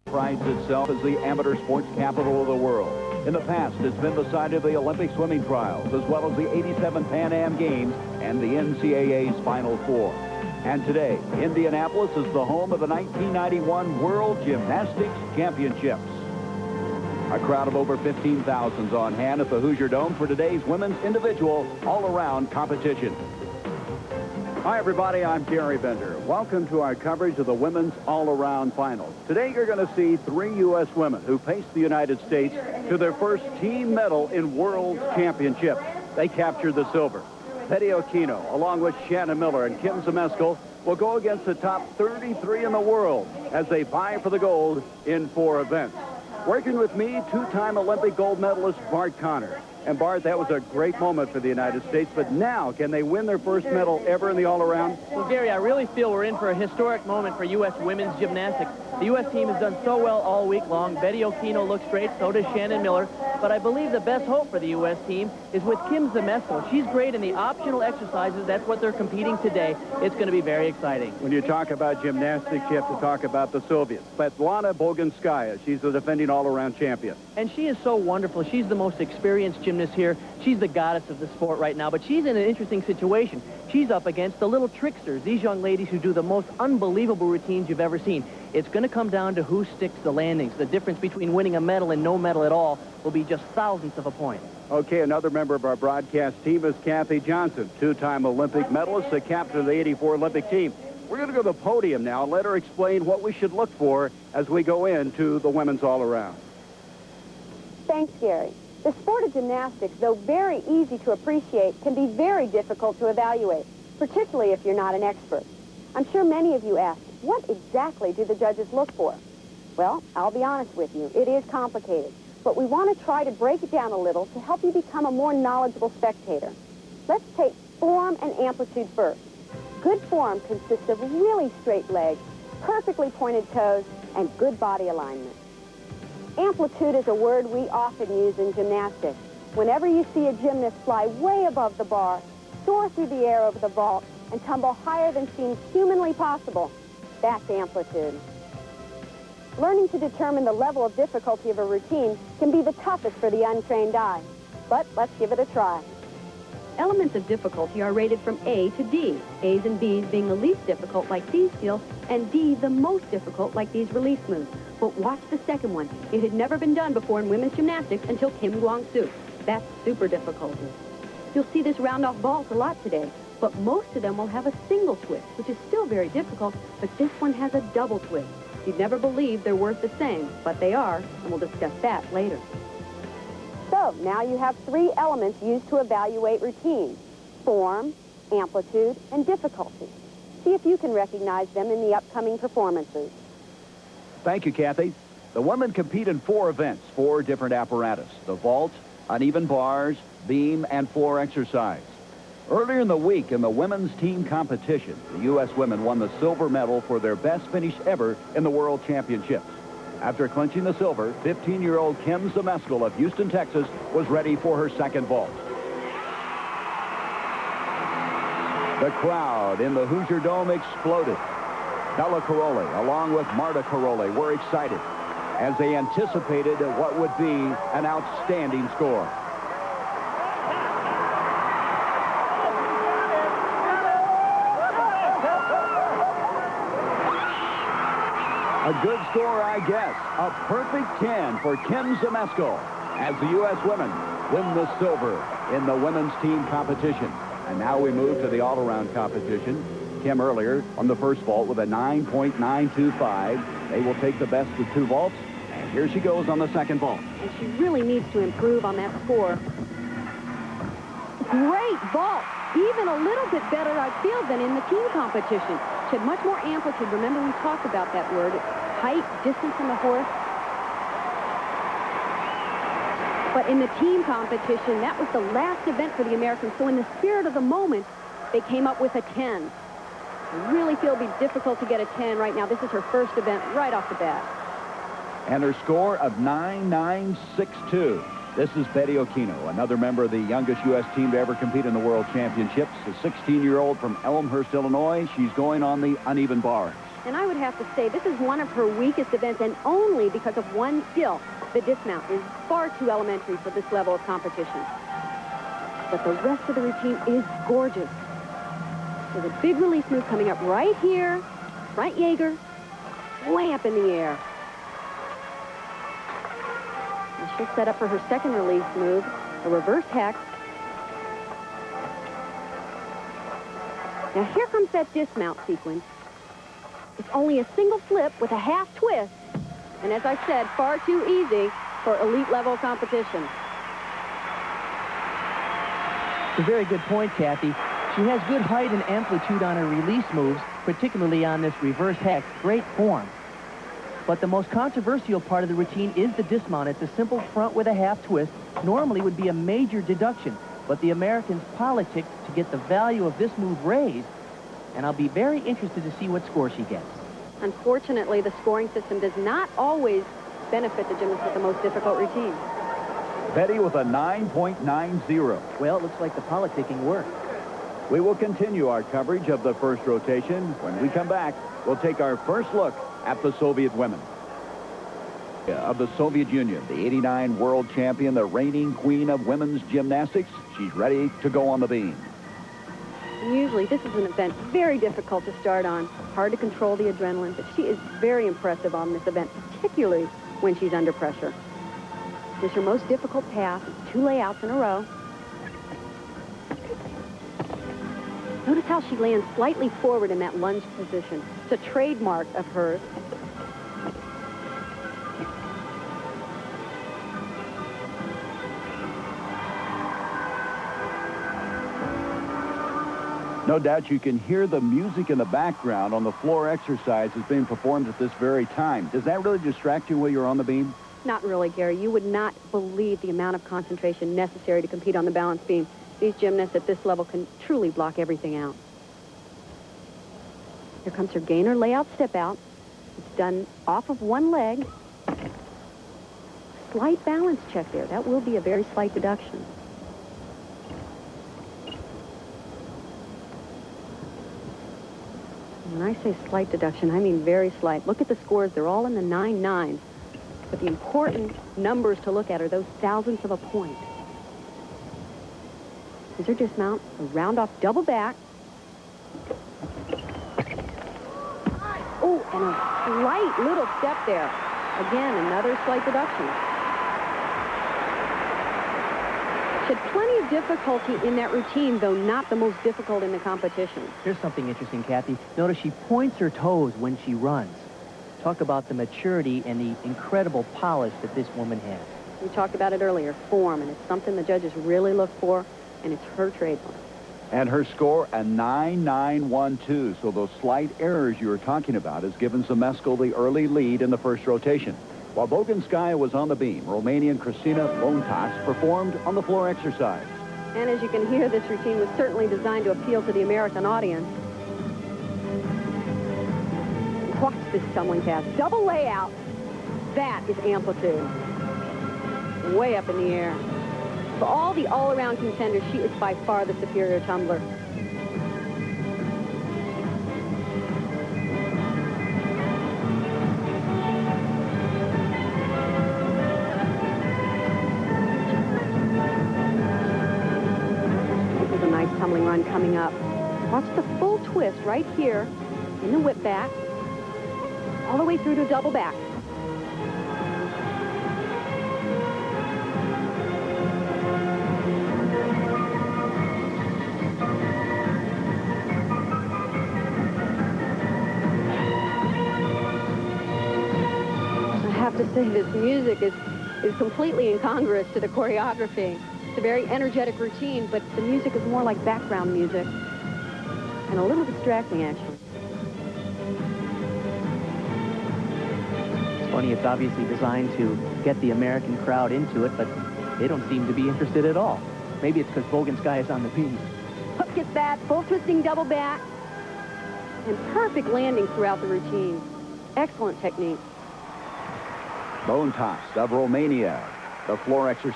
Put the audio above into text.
prides itself as the amateur sports capital of the world. In the past, it's been the site of the Olympic swimming trials, as well as the 87 Pan Am Games and the NCAA's Final Four. And today, Indianapolis is the home of the 1991 World Gymnastics Championships. A crowd of over 15,000 is on hand at the Hoosier Dome for today's women's individual all-around competition. Hi, everybody. I'm Gary Bender. Welcome to our coverage of the women's all-around finals. Today, you're going to see 3 U.S. women who paced the United States to their first team medal in World Championships. They captured the silver. Betty Okino, along with Shannon Miller and Kim Zmeskal, will go against the top 33 in the world as they vie for the gold in 4 events. Working with me, 2-time Olympic gold medalist Bart Connor. And Bart, that was a great moment for the United States, but now can they win their first medal ever in the all-around? Well, Gary, I really feel we're in for a historic moment for U.S. women's gymnastics. The U.S. team has done so well all week long. Betty Okino looks great, so does Shannon Miller. But I believe the best hope for the U.S. team is with Kim Zmeskal. She's great in the optional exercises. That's what they're competing today. It's going to be very exciting. When you talk about gymnastics, you have to talk about the Soviets. Svetlana Boginskaya, she's the defending all-around champion. And she is so wonderful. She's the most experienced gymnast here. She's the goddess of the sport right now, but she's in an interesting situation. She's up against the little tricksters, these young ladies who do the most unbelievable routines you've ever seen. It's going to come down to who sticks the landings. The difference between winning a medal and no medal at all will be just thousandths of a point. Okay, another member of our broadcast team is Kathy Johnson, 2-time Olympic medalist, the captain of the '84 Olympic team. We're going to go to the podium now and let her explain what we should look for as we go into the women's all-around. Thanks, Gary. The sport of gymnastics, though very easy to appreciate, can be very difficult to evaluate, particularly if you're not an expert. I'm sure many of you asked, what exactly do the judges look for? Well, I'll be honest with you, it is complicated, but we want to try to break it down a little to help you become a more knowledgeable spectator. Let's take form and amplitude first. Good form consists of really straight legs, perfectly pointed toes, and good body alignment. Amplitude is a word we often use in gymnastics. Whenever you see a gymnast fly way above the bar, soar through the air over the vault, and tumble higher than seems humanly possible, that's amplitude. Learning to determine the level of difficulty of a routine can be the toughest for the untrained eye, but let's give it a try. Elements of difficulty are rated from A to D, A's and B's being the least difficult like these skills, and D the most difficult like these release moves. But watch the second one. It had never been done before in women's gymnastics until Kim Guang-Soo. That's super difficulty. You'll see this round-off vault a lot today, but most of them will have a single twist, which is still very difficult, but this one has a double twist. You'd never believe they're worth the same, but they are, and we'll discuss that later. So, now you have 3 elements used to evaluate routine: form, amplitude, and difficulty. See if you can recognize them in the upcoming performances. Thank you, Kathy. The women compete in 4 events, 4 different apparatus: the vault, uneven bars, beam, and floor exercise. Earlier in the week in the women's team competition, the U.S. women won the silver medal for their best finish ever in the World Championships. After clinching the silver, 15-year-old Kim Zmeskal of Houston, Texas, was ready for her second vault. The crowd in the Hoosier Dome exploded. Bella Caroli, along with Marta Caroli, were excited as they anticipated what would be an outstanding score. A good score, I guess. A perfect 10 for Kim Zmeskal as the U.S. women win the silver in the women's team competition. And now we move to the all-around competition. Kim earlier on the first vault with a 9.925. They will take the best of 2 vaults. And here she goes on the second vault. And she really needs to improve on that score. Great vault. Even a little bit better, I feel, than in the team competition. She had much more amplitude. Remember, we talked about that word. Height, distance from the horse. But in the team competition, that was the last event for the Americans. So in the spirit of the moment, they came up with a 10. I really feel it'll be difficult to get a 10 right now. This is her first event right off the bat. And her score of 9.962. This is Betty Okino, another member of the youngest U.S. team to ever compete in the World Championships. A 16-year-old from Elmhurst, Illinois. She's going on the uneven bars. And I would have to say this is one of her weakest events, and only because of one skill. The dismount is far too elementary for this level of competition. But the rest of the routine is gorgeous. There's a big release move coming up right here. Front Jaeger, way up in the air. And she'll set up for her second release move, a reverse hex. Now here comes that dismount sequence. It's only a single flip with a half twist. And as I said, far too easy for elite level competition. It's a very good point, Kathy. She has good height and amplitude on her release moves, particularly on this reverse hex. Great form. But the most controversial part of the routine is the dismount. It's a simple front with a half twist. Normally would be a major deduction, but the Americans politic to get the value of this move raised, and I'll be very interested to see what score she gets. Unfortunately, the scoring system does not always benefit the gymnast with the most difficult routine. Betty with a 9.90. Well, it looks like the politicking worked. We will continue our coverage of the first rotation. When we come back, we'll take our first look at the Soviet women. Of the Soviet Union, the '89 world champion, the reigning queen of women's gymnastics. She's ready to go on the beam. Usually, this is an event very difficult to start on. Hard to control the adrenaline, but she is very impressive on this event, particularly when she's under pressure. Here's her most difficult pass, 2 layouts in a row. Notice how she lands slightly forward in that lunge position. It's a trademark of hers. No doubt you can hear the music in the background on the floor exercise that's being performed at this very time. Does that really distract you while you're on the beam? Not really, Gary. You would not believe the amount of concentration necessary to compete on the balance beam. These gymnasts at this level can truly block everything out. Here comes her gainer layout step out. It's done off of one leg. Slight balance check there. That will be a very slight deduction. When I say slight deduction, I mean very slight. Look at the scores. They're all in the 9-9s. But the important numbers to look at are those thousandths of a point. Here's her dismount, a round-off double back. Oh, and a slight little step there. Again, another slight deduction. She had plenty of difficulty in that routine, though not the most difficult in the competition. Here's something interesting, Kathy. Notice she points her toes when she runs. Talk about the maturity and the incredible polish that this woman has. We talked about it earlier, form, and it's something the judges really look for, and it's her trademark. And her score, a 9.912. So those slight errors you were talking about has given Zemeskal the early lead in the first rotation. While Boganskaya was on the beam, Romanian Cristina Bontas performed on the floor exercise. And as you can hear, this routine was certainly designed to appeal to the American audience. Watch this tumbling pass. Double layout. That is amplitude. Way up in the air. For all the all-around contenders, she is by far the superior tumbler. This is a nice tumbling run coming up. Watch the full twist right here in the whip back, all the way through to a double back. I have to say this music is completely incongruous to the choreography. It's a very energetic routine, but the music is more like background music and a little distracting, actually. It's funny, it's obviously designed to get the American crowd into it, but they don't seem to be interested at all. Maybe it's because Boganskaya is on the beam. Hook gets that, full twisting double back, and perfect landing throughout the routine. Excellent technique. Bontas of Romania, the floor exercise.